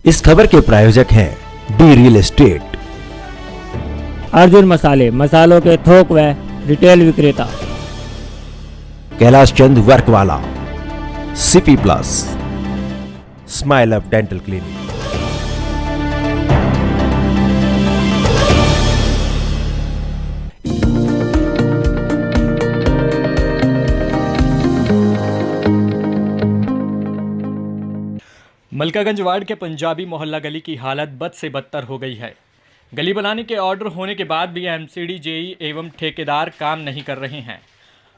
इस खबर के प्रायोजक हैं डी रियल एस्टेट, अर्जुन मसाले, मसालों के थोक व रिटेल विक्रेता, कैलाश चंद वर्क वाला, CP plus, smile up dental clinic. Malkaganj ward के पंजाबी मोहल्ला गली की हालत बद से बदतर हो गई है। गली बनाने के ऑर्डर होने के बाद भी एमसीडी, जेई एवं ठेकेदार काम नहीं कर रहे हैं।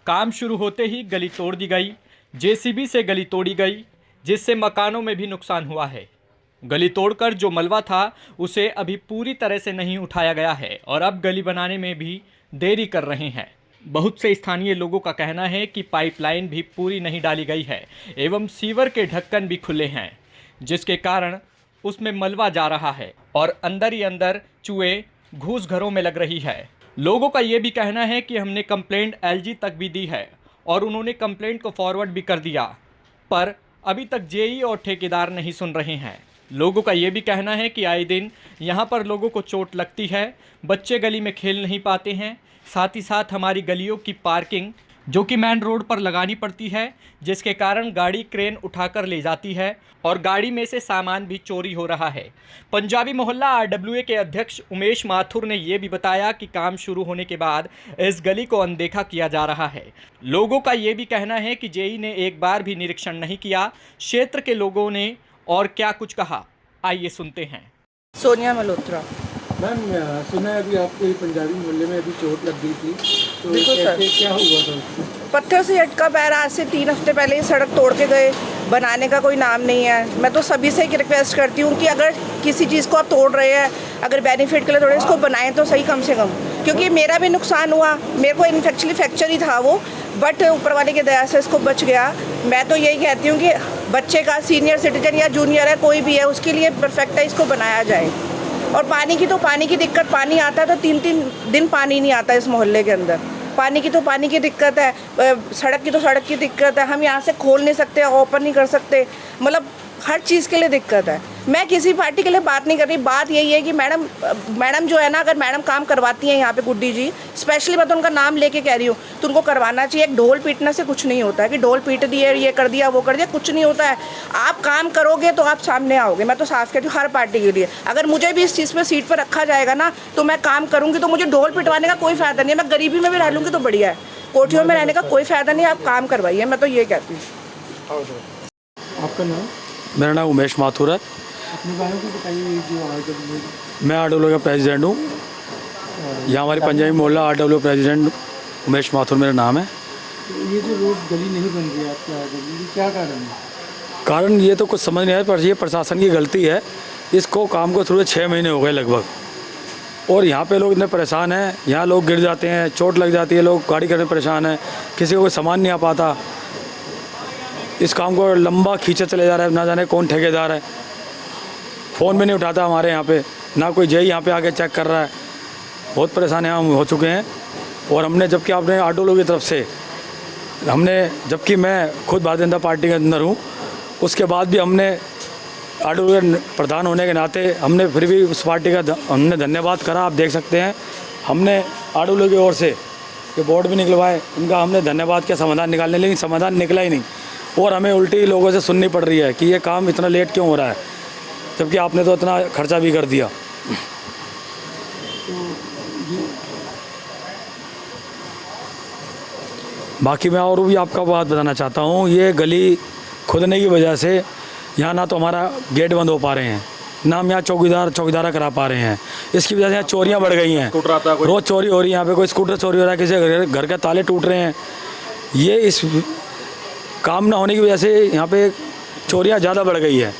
काम शुरू होते ही गली तोड़ दी गई, जेसीबी से गली तोड़ी गई, जिससे मकानों में भी नुकसान हुआ है। गली तोड़कर जो मलबा था उसे अभी पूरी तरह से नहीं उठाया गया है और अब गली बनाने में भी देरी कर रहे हैं। बहुत से स्थानीय लोगों का कहना है कि पाइपलाइन भी पूरी नहीं डाली गई है एवं सीवर के ढक्कन भी खुले हैं, जिसके कारण उसमें मलबा जा रहा है और अंदर ही अंदर चूहे घूस घरों में लग रही है। लोगों का ये भी कहना है कि हमने कंप्लेंट एलजी तक भी दी है और उन्होंने कंप्लेंट को फॉरवर्ड भी कर दिया, पर अभी तक जेई और ठेकेदार नहीं सुन रहे हैं। लोगों का ये भी कहना है कि आए दिन यहाँ पर लोगों को चोट लगती है, बच्चे गली में खेल नहीं पाते हैं। साथ ही साथ हमारी गलियों की पार्किंग जो कि मेन रोड पर लगानी पड़ती है, जिसके कारण गाड़ी क्रेन उठाकर ले जाती है और गाड़ी में से सामान भी चोरी हो रहा है। पंजाबी मोहल्ला आरडब्ल्यूए के अध्यक्ष उमेश माथुर ने यह भी बताया कि काम शुरू होने के बाद इस गली को अनदेखा किया जा रहा है। लोगों का ये भी कहना है कि जेई ने एक बार भी निरीक्षण नहीं किया। क्षेत्र के लोगों ने और क्या कुछ कहा, आइए सुनते हैं। सोनिया मल्होत्रा। मैम, सुना है अभी आपको ये पंजाबी मोहल्ले में अभी चोट लग गई थी, तो बिल्कुल सर। कैसे क्या हुआ था उसको? पत्थर से झटका पैर, आज से 3 हफ्ते पहले ये सड़क तोड़ के गए, बनाने का कोई नाम नहीं है। मैं तो सभी से एक रिक्वेस्ट करती हूँ कि अगर किसी चीज़ को आप तोड़ रहे हैं, अगर बेनिफिट के लिए तोड़ रहे हैं, इसको बनाएं तो सही कम से कम, क्योंकि मेरा भी नुकसान हुआ। मेरे को इनफेक्चुअली फ्रैक्चर ही था वो, बट ऊपर वाले की दया से इसको बच गया। मैं तो यही कहती हूँ कि बच्चे का, सीनियर सिटीजन या जूनियर है, कोई भी है, उसके लिए परफेक्ट है, इसको बनाया जाए। और पानी की दिक्कत, पानी आता है तो 3-3 दिन पानी नहीं आता इस मोहल्ले के अंदर। पानी की दिक्कत है, सड़क की दिक्कत है। हम यहाँ से खोल नहीं सकते, ओपन नहीं कर सकते, मतलब हर चीज़ के लिए दिक्कत है। मैं किसी पार्टी के लिए बात नहीं कर रही, बात यही है कि मैडम जो है ना, अगर मैडम काम करवाती हैं यहाँ पे, गुड्डी जी स्पेशली, मैं तो उनका नाम लेके कह रही हूँ, तो उनको करवाना चाहिए। एक ढोल पीटने से कुछ नहीं होता है कि ढोल पीट दिए, ये कर दिया, वो कर दिया, कुछ नहीं होता है। आप काम करोगे तो आप सामने आओगे। मैं तो साफ कहती हूँ हर पार्टी के लिए, अगर मुझे भी इस चीज़ पर सीट पर रखा जाएगा ना, तो मैं काम करूँगी। तो मुझे ढोल पिटवाने का कोई फ़ायदा नहीं है। मैं गरीबी में भी रह लूँगी तो बढ़िया है, कोठियों में रहने का कोई फ़ायदा नहीं है। आप काम करवाइए, मैं तो ये कहती हूँ। आपका नाम? मेरा नाम उमेश माथुर है। अपने बारे में बताइए। जो आरडब्ल्यू, मैं आरडब्ल्यू का प्रेसिडेंट हूँ। यहाँ हमारे पंजाबी मोहल्ला आरडब्ल्यू प्रेसिडेंट उमेश माथुर मेरा नाम है। ये जो रोड गली नहीं बन रही है आपके आरडब्ल्यू, क्या कारण है? कारण ये तो कुछ समझ नहीं आया, पर ये प्रशासन की गलती है। इसको काम को शुरू 6 महीने हो गए लगभग, और यहाँ पे लोग इतने परेशान हैं। यहाँ लोग गिर जाते हैं, चोट लग जाती है, लोग गाड़ी करने में परेशान हैं, किसी को कोई सामान नहीं आ पाता। इस काम को लंबा खींचा चले जा रहा है, ना जाने कौन ठेकेदार है। फ़ोन भी नहीं उठाता हमारे यहाँ पे, ना कोई जेई यहाँ पे आके चेक कर रहा है। बहुत परेशान यहाँ हम हो चुके हैं। और हमने, जबकि आपने आरडब्ल्यू की तरफ से जबकि मैं खुद भारतीय जनता पार्टी के अंदर हूँ, उसके बाद भी हमने आरडब्ल्यू के प्रधान होने के नाते हमने फिर भी उस पार्टी का हमने धन्यवाद करा। आप देख सकते हैं, हमने आरडब्ल्यू की ओर से ये बोर्ड भी निकलवाए, इनका हमने धन्यवाद किया समाधान निकालने, लेकिन समाधान निकला ही नहीं। और हमें उल्टी लोगों से सुननी पड़ रही है कि ये काम इतना लेट क्यों हो रहा है, जबकि आपने तो इतना खर्चा भी कर दिया। बाकी मैं और भी आपका बात बताना चाहता हूँ। ये गली खुदने की वजह से यहाँ ना तो हमारा गेट बंद हो पा रहे हैं, ना हम यहाँ चौकीदारा करा पा रहे हैं। इसकी वजह से यहाँ चोरियाँ बढ़ गई हैं, रोज़ चोरी हो रही है। यहाँ पे कोई स्कूटर चोरी हो रहा है, किसी घर के ताले टूट रहे हैं। ये इस काम ना होने की वजह से यहाँ पे चोरियाँ ज़्यादा बढ़ गई है।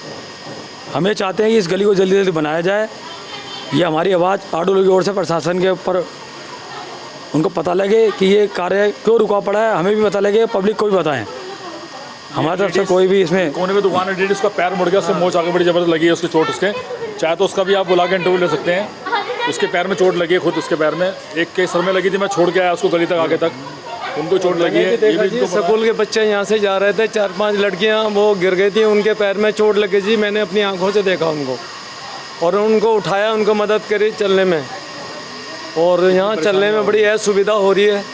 हम ये चाहते हैं कि इस गली को जल्दी जल्दी बनाया जाए। ये हमारी आवाज़ आरडब्ल्यू की ओर से प्रशासन के ऊपर, उनको पता लगे कि ये कार्य क्यों रुका पड़ा है, हमें भी पता लगे, पब्लिक को भी बताएं। हमारी तरफ से कोई भी इसमें कोने में दुकान है, डेढ़ उसका पैर मुड़ गया, उससे मोच आगे बड़ी ज़बरदस्त लगी है उसकी चोट। उसके चाहे तो उसका भी आप बुला के इंटरव्यू ले सकते हैं। उसके पैर में चोट लगी है, खुद उसके पैर में। एक के सर में लगी थी, मैं छोड़ के आया उसको गली तक आगे तक, उनको चोट लगी है, ये भी इनको पता है। स्कूल के बच्चे यहाँ से जा रहे थे, 4-5 लड़कियाँ वो गिर गई थी, उनके पैर में चोट लगी जी। मैंने अपनी आंखों से देखा उनको और उनको उठाया, उनको मदद करी चलने में। और यहाँ चलने में बड़ी असुविधा हो रही है,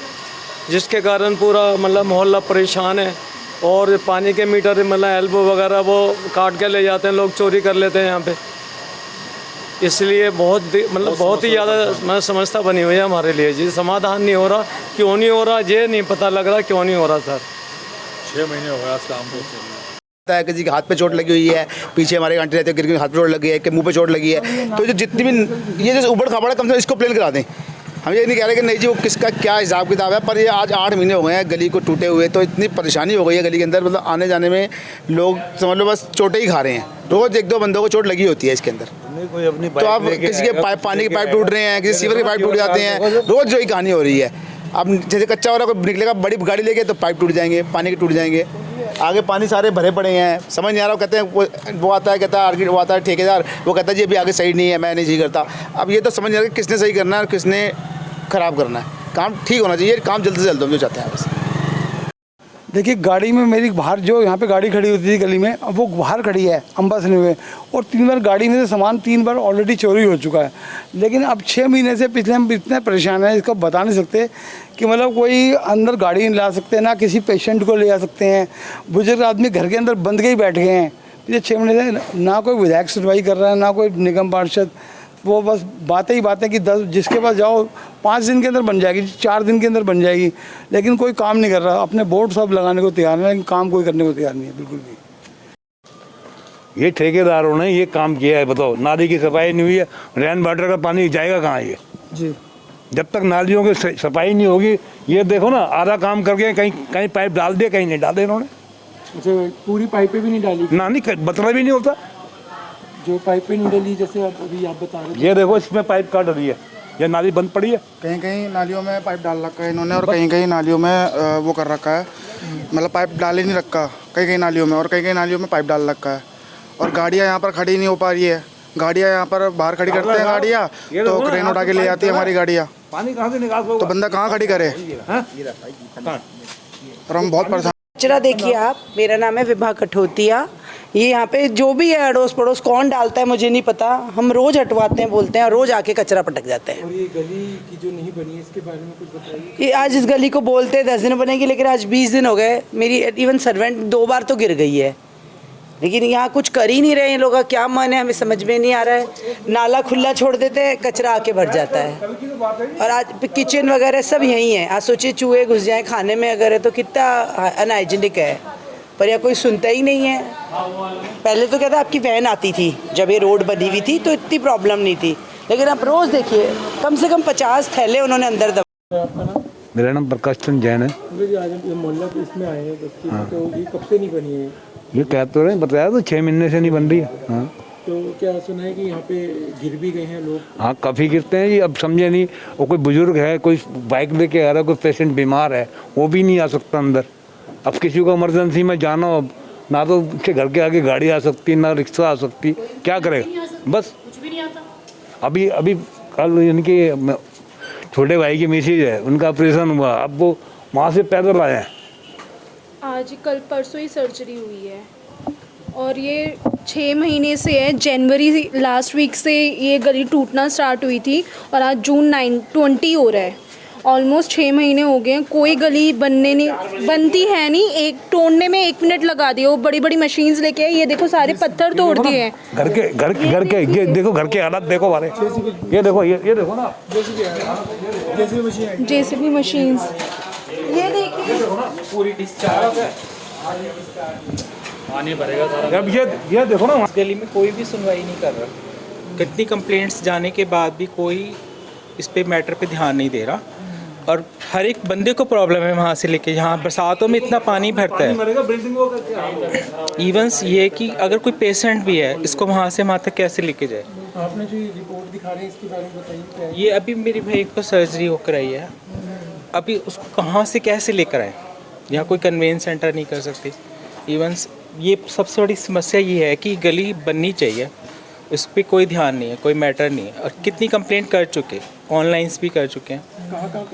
जिसके कारण पूरा मतलब मोहल्ला परेशान है। और पानी के मीटर मतलब एल्बो वगैरह वो काट के ले जाते हैं लोग, चोरी कर लेते हैं यहाँ पे। इसलिए बहुत ही ज़्यादा मतलब समस्या बनी हुई है हमारे लिए जी। समाधान नहीं हो रहा, क्यों नहीं हो रहा ये नहीं पता लग रहा, क्यों नहीं हो रहा सर। 6 महीने हो गए इस काम को। है किसी के हाथ पे चोट लगी हुई है, पीछे हमारे आंटी रहते हैं, गिर के हाथ पे चोट लगी है, कि मुंह पे चोट लगी है। तो जो जितनी भी ये जो उबड़ खाबड़ है, कम से कम इसको प्लेन करा दें। हम ये नहीं कह रहे कि नहीं जी वो किसका क्या हिसाब किताब है, पर ये आज 8 महीने हो गए हैं गली को टूटे हुए। तो इतनी परेशानी हो गई है गली के अंदर, मतलब आने जाने में लोग समझ लो बस चोटें ही खा रहे हैं। रोज़ 1-2 बंदों को चोट लगी होती है इसके अंदर। तो अब किसी के पाइप, पानी के पाइप टूट रहे हैं, किसी सीवर के पाइप टूट जाते हैं, रोज़ जो ही कहानी हो रही है। अब जैसे कच्चा हो रहा कोई निकलेगा बड़ी गाड़ी लेके तो पाइप टूट जाएंगे, पानी के टूट जाएंगे। आगे पानी सारे भरे पड़े हैं, समझ नहीं आ रहा। कहते हैं वो आता है, कहता है आर्किड, वो आता है ठेकेदार, वो कहता है जी अभी आगे सही नहीं है, मैं नहीं सही करता। अब ये तो समझ नहीं आ रहा किसने सही करना है और किसने ख़राब करना है। काम ठीक होना चाहिए, काम जल्द से जल्द हम जो चाहते हैं बस। देखिए गाड़ी में मेरी बाहर जो यहाँ पे गाड़ी खड़ी होती थी गली में, अब वो बाहर खड़ी है अम्बासनी में, और 3 बार गाड़ी में से सामान 3 बार ऑलरेडी चोरी हो चुका है। लेकिन अब 6 महीने से पिछले हम इतने परेशान हैं, इसको बता नहीं सकते कि मतलब कोई अंदर गाड़ी नहीं ला सकते, ना किसी पेशेंट को ले जा सकते हैं। बुजुर्ग आदमी घर के अंदर बंद के ही बैठ गए हैं पिछले 6 महीने से। ना कोई विधायक सुनवाई कर रहा है, ना कोई निगम पार्षद। वो बस बातें ही बातें कि 10 जिसके पास जाओ 5 दिन के अंदर बन जाएगी, 4 दिन के अंदर बन जाएगी, लेकिन कोई काम नहीं कर रहा। अपने बोर्ड सब लगाने को तैयार है, लेकिन काम कोई करने को तैयार नहीं है बिल्कुल भी। ये ठेकेदारों ने ये काम किया है, बताओ। नाली की सफाई नहीं हुई है, रेन वाटर का पानी जाएगा कहाँ ये जी। जब तक नालियों की सफाई नहीं होगी। ये देखो ना, आधा काम करके कहीं कहीं पाइप डाल दिया, कहीं नहीं डाले इन्होंने। अच्छा, पूरी पाइपें भी नहीं डाली? ना, नहीं बतला भी नहीं होता। जो पाइपें नहीं डाली, जैसे अभी आप बता रहे थे, ये देखो इसमें पाइप काट रही है, ये नाली बंद पड़ी है। कहीं कहीं नालियों में पाइप डाल रखा है इन्होंने, और कहीं कहीं नालियों में वो कर रखा है, मतलब पाइप डाल ही नहीं रखा कहीं कहीं नालियों में, और कहीं कहीं नालियों में पाइप डाल रखा है। और गाड़ियाँ यहाँ पर खड़ी नहीं हो पा रही है। गाड़ियाँ यहाँ पर बाहर खड़ी करते हैं गाड़ियाँ, तो क्रेन उठा के ले जाती है हमारी गाड़ियाँ। पानी कहाँ से निकाल, तो बंदा कहाँ खड़ी करे? और हम बहुत परेशान। कचरा देखिए आप, मेरा नाम है विभा कठोतिया। ये यहाँ पे जो भी है अड़ोस पड़ोस कौन डालता है मुझे नहीं पता, हम रोज हटवाते हैं, बोलते हैं, और रोज आके कचरा पटक जाते हैं। और ये गली की जो नहीं बनी है इसके बारे में कुछ बताइए। ये आज इस गली को बोलते हैं 10 दिन बनेगी, लेकिन आज 20 दिन हो गए। मेरी इवन सर्वेंट 2 बार तो गिर गई है, लेकिन यहाँ कुछ कर ही नहीं रहे। इन लोगों का क्या मन है हमें समझ में नहीं आ रहा है। नाला खुला छोड़ देते हैं, कचरा आके भर जाता है। और आज किचन वगैरह सब यहीं है। आज सोचिए चूहे घुस जाए खाने में अगर है तो कितना अनहाइजीनिक है, पर यह कोई सुनता ही नहीं है। पहले तो कहता आपकी वैन आती थी जब ये रोड बनी हुई थी तो इतनी प्रॉब्लम नहीं थी, लेकिन आप रोज़ देखिए कम से कम 50 थैले उन्होंने अंदर दबा। मेरा नाम प्रकाश चंद जैन है। आज मोहल्ला इसमें आए हैं बच्चे, तो ये कब से नहीं बनी है? ये कह तो रहे, बताया तो 6 महीने से नहीं बन रही है। हाँ, तो क्या सुना है कि यहाँ पे गिर भी गए हैं लोग? हाँ, काफ़ी गिरते हैं जी। अब समझे नहीं, वो कोई बुजुर्ग है, कोई बाइक लेके आ रहा है, कोई पेशेंट बीमार है, वो भी नहीं आ सकता अंदर। अब किसी को इमरजेंसी में जाना हो, ना तो उसके घर के आगे गाड़ी आ सकती, ना रिक्शा आ सकती, क्या करेगा? बस कुछ भी नहीं आता। अभी कल इनके छोटे भाई की मिसेज है, उनका ऑपरेशन हुआ, अब वो वहाँ से पैदल आए हैं। आज कल परसों ही सर्जरी हुई है, और ये 6 महीने से है। जनवरी लास्ट वीक से ये गली टूटना स्टार्ट हुई थी, और आज जून 20 हो रहा है। ऑलमोस्ट 6 महीने हो गए हैं, कोई गली बनती है नहीं। एक तोड़ने में 1 मिनट लगा दिए, वो बड़ी बड़ी मशीन्स लेके आए। ये देखो सारे पत्थर तोड़ दिए हैं। घर के ये देखो, घर के हालात देखो हमारे। ये देखो, ये देखो ना, जेसीबी मशीन्स, ये देखिए पूरी डिस्चार्ज पानी भरेगा सारा। अब ये देखो ना, गली में कोई भी सुनवाई नहीं कर रहा। कितनी कंप्लेंट्स जाने के बाद भी कोई इस पे मैटर पे ध्यान नहीं दे रहा, और हर एक बंदे को प्रॉब्लम है वहाँ से लेके। यहाँ बरसातों में इतना पानी भरता है। इवंस ये कि अगर कोई पेशेंट भी है, इसको वहाँ से वहाँ तक कैसे लेके जाए? आपने जो रिपोर्ट दिखा रहे हैं इसके बारे में बताइए क्या है? ये अभी मेरी भाई को सर्जरी होकर आई है, अभी उसको कहाँ से कैसे लेकर आए? यहाँ कोई कन्वेंस सेंटर नहीं कर सकते। इवंस ये सबसे बड़ी समस्या ये है कि गली बननी चाहिए, इस पर कोई ध्यान नहीं है, कोई मैटर नहीं है। और कितनी कंप्लेंट कर चुके, ऑनलाइन भी कर चुके हैं,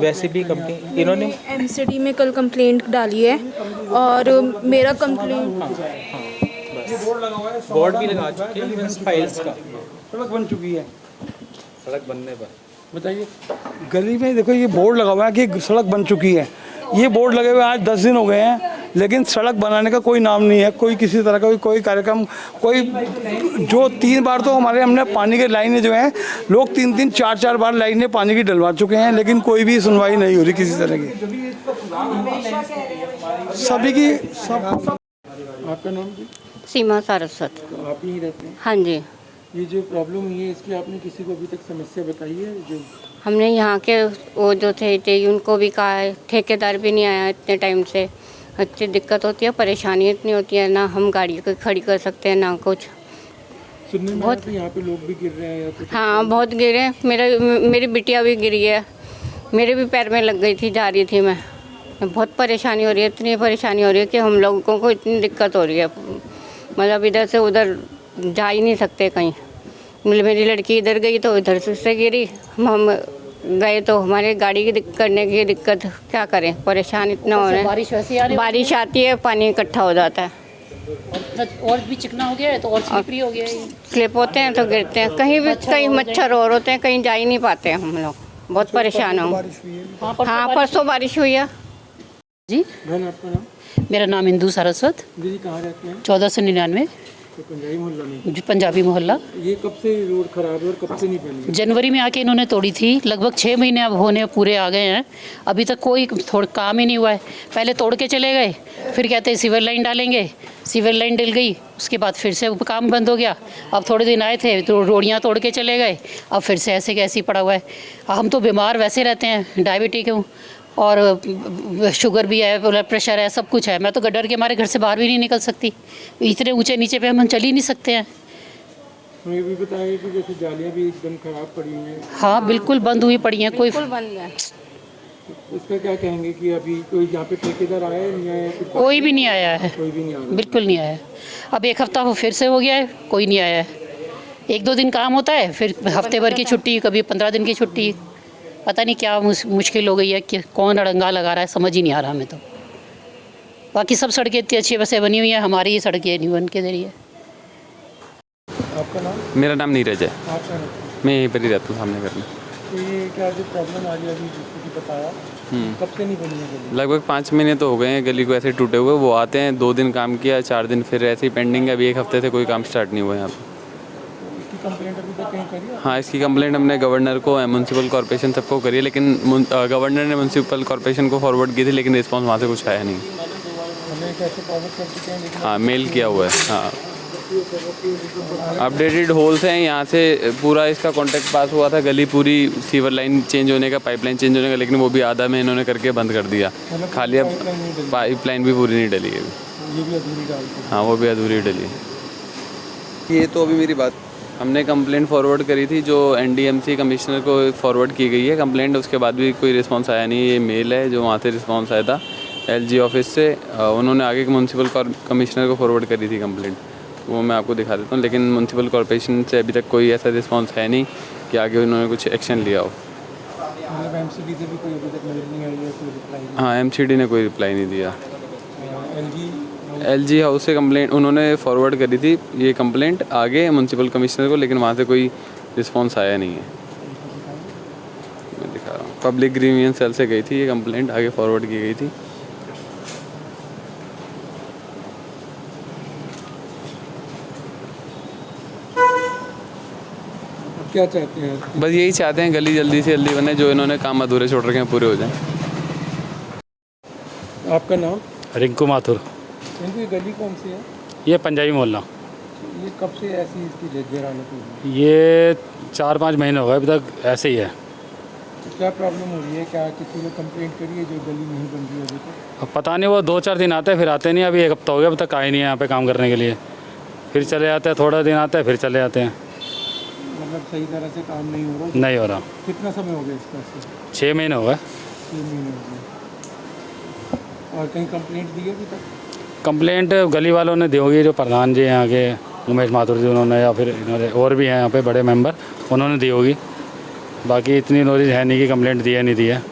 वैसे भी कंप्लेंट इन्होंने एमसीडी में कल कंप्लेंट डाली है और मेरा कंप्लेंट बोर्ड भी लगा चुके हैं फाइल्स का। सड़क बन चुकी है, सड़क बनने पर बताइए। गली में देखो ये बोर्ड लगा हुआ है कि सड़क बन चुकी है। ये बोर्ड लगे हुए आज 10 दिन हो गए हैं, लेकिन सड़क बनाने का कोई नाम नहीं है, कोई किसी तरह का कोई कार्यक्रम, कोई जो 3 बार तो हमने पानी की लाइनें जो हैं, लोग 3-3 4-4 बार लाइनें पानी की डलवा चुके हैं, लेकिन कोई भी सुनवाई नहीं हो रही किसी तरह की। सभी की सब। आपका नाम जी? सीमा सारस्वत। तो आप यहीं रहते हैं? हाँ जी। ये जो प्रॉब्लम हुई है इसकी आपने किसी को अभी तक समस्या बताई है? जो हमने यहाँ के वो जो थे उनको भी कहा है, ठेकेदार भी नहीं आया इतने टाइम से। इतनी दिक्कत होती है, परेशानी इतनी होती है, ना हम गाड़ी को खड़ी कर सकते हैं ना कुछ। सुनने में बहुत यहाँ पे लोग भी गिर रहे हैं या कुछ? हाँ बहुत गिरे, मेरी बिटिया भी गिरी है, मेरे भी पैर में लग गई थी, जा रही थी मैं। बहुत परेशानी हो रही है, इतनी परेशानी हो रही है कि हम लोगों को इतनी दिक्कत हो रही है, मतलब इधर से उधर जा ही नहीं सकते कहीं। मेरी लड़की इधर गई तो इधर से गिरी, हम गए तो हमारे गाड़ी की करने की दिक्कत, क्या करें, परेशान इतना हो रहे हैं। बारिश वैसे आ रही है, बारिश आती है, पानी इकट्ठा हो जाता है और भी चिकना हो गया है तो और स्लिपरी हो गया है। स्लिप होते हैं तो गिरते हैं, कहीं भी कहीं मच्छर और होते हैं, कहीं जा ही नहीं पाते हैं हम लोग, बहुत परेशान हो। हाँ परसों बारिश हुई है जी। बहन आपका नाम? मेरा नाम इंदू सारस्वत। दीदी कहाँ रहते हैं? 1499 तो पंजाबी मोहल्ला में? पंजाबी मोहल्ला। ये कब से रोड खराब है और कब से नहीं बनी? जनवरी में आके इन्होंने तोड़ी थी, लगभग 6 महीने अब होने पूरे आ गए हैं, अभी तक कोई थोड़ा काम ही नहीं हुआ है। पहले तोड़ के चले गए, फिर कहते हैं सीवर लाइन डालेंगे, सीवर लाइन डल गई, उसके बाद फिर से काम बंद हो गया। अब थोड़े दिन आए थे तो रोड़ियाँ तोड़ के चले गए, अब फिर से ऐसे कैसे ही पड़ा हुआ है। हम तो बीमार वैसे रहते हैं, डायबिटिक हूँ और शुगर भी है, ब्लड प्रेशर है, सब कुछ है। मैं तो डर के हमारे घर से बाहर भी नहीं निकल सकती, इतने ऊंचे नीचे पे हम चल ही नहीं सकते हैं। ये भी बताइए कि जैसे जालियाँ भी एकदम खराब पड़ी हैं। हाँ बिल्कुल बंद हुई पड़ी हैं, कोई बंद है। इसका क्या कहेंगे कि अभी कोई यहाँ पे ठेकेदार आया है, नहीं आया? कोई भी नहीं आया है, कोई भी नहीं आया, बिल्कुल नहीं आया। अब 1 हफ्ता फिर से हो गया है, कोई नहीं आया है। 1-2 दिन काम होता है, फिर हफ्ते भर की छुट्टी, कभी 15 दिन की छुट्टी। पता नहीं क्या मुश्किल हो गई है कि कौन अड़ंगा लगा रहा है, समझ ही नहीं आ रहा हमें तो। बाकी सब सड़कें इतनी अच्छी वैसे बनी हुई हैं, हमारी ये सड़कें नहीं बन के दे रही है। आपका नाम? मेरा नाम नीरज है। आप कहाँ रहते हैं? मैं यहीं पर ही रहता हूँ, सामने घर में। तो ये क्या जो प्रॉब्लम आ रही है अभी जिसको कि बताया, कब से नहीं बनी है गली? लगभग 5 महीने तो हो गए हैं गली को ऐसे टूटे हुए। वो आते हैं, 2 दिन काम किया, 4 दिन फिर ऐसे ही पेंडिंग है। अभी 1 हफ्ते से कोई काम स्टार्ट नहीं हुआ है यहाँ पर। इसकी कंप्लेंट अभी तक कहीं करी है? हाँ, इसकी कंप्लेंट हमने गवर्नर को, म्यूनसिपल कॉर्पोरेशन सबको करी है, लेकिन गवर्नर ने म्यूनसिपल कॉर्पोरेशन को फॉरवर्ड की थी, लेकिन रिस्पॉन्स वहाँ से कुछ आया नहीं। हमें कैसे फॉरवर्ड कर चुके हैं? हाँ, मेल किया हुआ है। हाँ, अपडेटेड होल्स हैं यहाँ से, पूरा इसका कॉन्ट्रैक्ट पास हुआ था, गली पूरी सीवर लाइन चेंज होने का, पाइपलाइन चेंज होने का, लेकिन वो भी आधा में इन्होंने करके बंद कर दिया। खाली अब पाइपलाइन भी पूरी नहीं डली है। ये भी अधूरी डालती है? हाँ, वो भी अधूरी डली है। ये तो अभी मेरी बात, हमने कंप्लेंट फॉरवर्ड करी थी, जो एनडीएमसी कमिश्नर को फॉरवर्ड की गई है कंप्लेंट, उसके बाद भी कोई रिस्पांस आया नहीं। ये मेल है जो वहाँ से रिस्पांस आया था एलजी ऑफिस से, उन्होंने आगे म्यूनसिपल कमिश्नर को फॉरवर्ड करी थी कंप्लेंट, वो मैं आपको दिखा देता हूँ। लेकिन म्यूनसिपल कॉर्पोरेशन से अभी तक कोई ऐसा रिस्पांस है नहीं कि आगे उन्होंने कुछ एक्शन लिया हो। मतलब एमसीडी से भी कोई अभी तक मेल नहीं आई है, कोई रिप्लाई नहीं? हाँ, एमसीडी ने कोई रिप्लाई नहीं दिया। एलजी हाउस से कंप्लेंट उन्होंने फॉरवर्ड करी थी ये कंप्लेंट आगे म्यूनसिपल कमिश्नर को, लेकिन वहाँ से कोई रिस्पांस आया नहीं है। मैं दिखा रहा हूँ, पब्लिक ग्रीवियंस सेल से गई थी ये कंप्लेंट, आगे फॉरवर्ड की गई थी। क्या चाहते हैं? बस यही चाहते हैं गली जल्दी से जल्दी बने, जो इन्होंने काम अधूरे छोड़ रखे हैं पूरे हो जाएं। आपका नाम? रिंकू माथुर। ये गली कौन सी है? ये पंजाबी मोहल्ला। ये कब से ऐसी इसकी जर्जर हालत हुई? ये 4-5 महीने हो गए, अभी तक ऐसे ही है। तो क्या प्रॉब्लम हो रही है? क्या किसी ने कंप्लेंट करी है जो गली नहीं बन रही है अभी तक? अब पता नहीं, वो 2-4 दिन आते हैं फिर आते नहीं। अभी 1 हफ्ता हो गया, अब तक आए नहीं है यहाँ पे काम करने के लिए। फिर चले जाते हैं, थोड़ा दिन आते हैं फिर चले जाते हैं। मतलब सही तरह से काम नहीं हो रहा? नहीं हो रहा। कितना समय हो गया इसका? 6 महीने हो गए। 6 महीने हो गए। और कहीं कंप्लेंट दी है अभी तक? कंप्लेंट गली वालों ने दी होगी, जो प्रधान जी हैं आगे उमेश माथुर जी उन्होंने, या फिर इन्होंने और भी हैं यहाँ पे बड़े मेंबर, उन्होंने दी होगी। बाकी इतनी नॉलेज है नहीं कि कंप्लेंट दी है नहीं दी है।